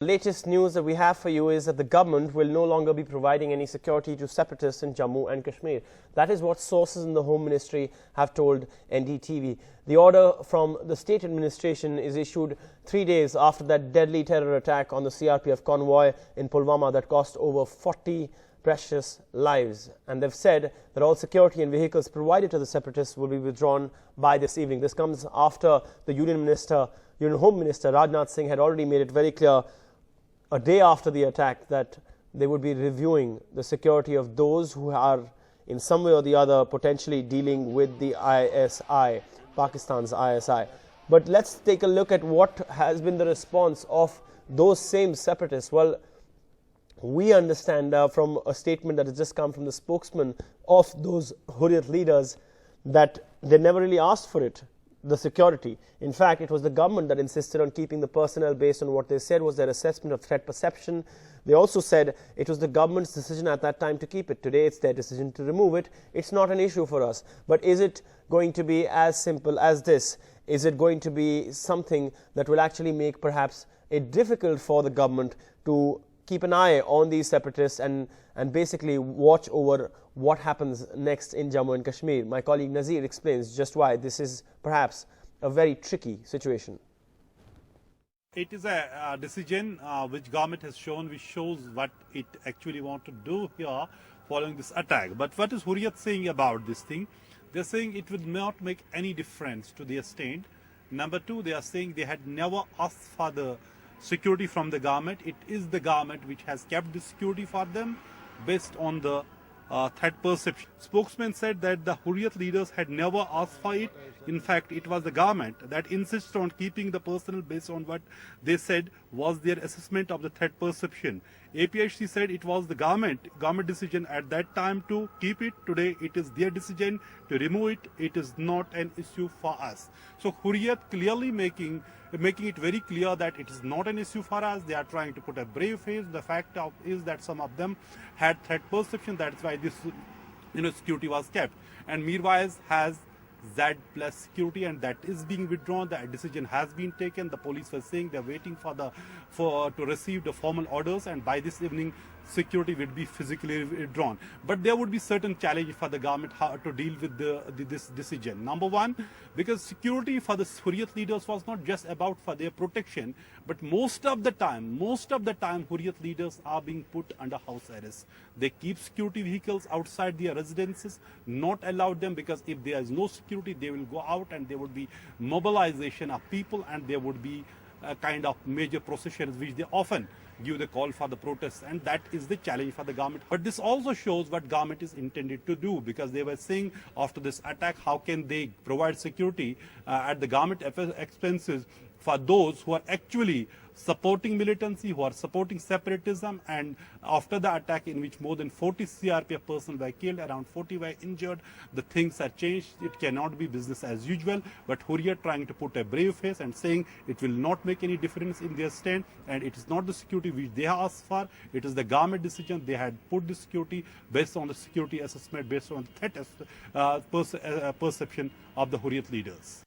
Latest news that we have for you is that the government will no longer be providing any security to separatists in Jammu and Kashmir. That is what sources in the Home Ministry have told NDTV. The order from the state administration is issued 3 days after that deadly terror attack on the CRPF convoy in Pulwama that cost over 40 precious lives. And they've said that all security and vehicles provided to the separatists will be withdrawn by this evening. This comes after the Union Home Minister Rajnath Singh had already made it very clear a day after the attack that they would be reviewing the security of those who are in some way or the other potentially dealing with the ISI, Pakistan's ISI. But let's take a look at what has been the response of those same separatists. Well, we understand from a statement that has just come from the spokesman of those Hurriyat leaders that they never really asked for it, the security. In fact, it was the government that insisted on keeping the personnel based on what they said was their assessment of threat perception. They also said it was the government's decision at that time to keep it. Today, it's their decision to remove it. It's not an issue for us. But is it going to be as simple as this? Is it going to be something that will actually make perhaps it difficult for the government to keep an eye on these separatists and basically watch over what happens next in Jammu and Kashmir? My colleague Nazir explains just why this is perhaps a very tricky situation. It is a decision which government has shown, which shows what it actually wants to do here following this attack. But what is Hurriyat saying about this thing? They're saying it will not make any difference to their stand. Number two, they are saying they had never asked for the security from the government. It is the government which has kept the security for them based on the threat perception. Spokesman said that the Hurriyat leaders had never asked for it. In fact, it was the government that insisted on keeping the personnel based on what they said was their assessment of the threat perception. APHC said it was the government decision at that time to keep it. Today, it is their decision to remove it. It is not an issue for us. So Hurriyat clearly making it very clear that it is not an issue for us. They are trying to put a brave face. The fact is that some of them had threat perception. That's why this security was kept. And Mirwais has Z plus security, and that is being withdrawn. The decision has been taken. The police were saying they're waiting to receive the formal orders, and by this evening security will be physically withdrawn. But there would be certain challenge for the government how to deal with this decision. Number one, because security for the Hurriyat leaders was not just about for their protection, but most of the time Hurriyat leaders are being put under house arrest. They keep security vehicles outside their residences, not allow them, because if there is no security, they will go out and there would be mobilization of people, and there would be a kind of major processions which they often give the call for the protests, and that is the challenge for the government. But this also shows what government is intended to do, because they were saying after this attack, how can they provide security at the government expenses for those who are actually supporting militancy, who are supporting separatism. And after the attack, in which more than 40 CRPF personnel were killed, around 40 were injured, the things have changed. It cannot be business as usual. But Hurriyat trying to put a brave face and saying it will not make any difference in their stand, and it is not the security which they have asked for. It is the government decision. They had put the security based on the security assessment, based on the threat perception of the Hurriyat leaders.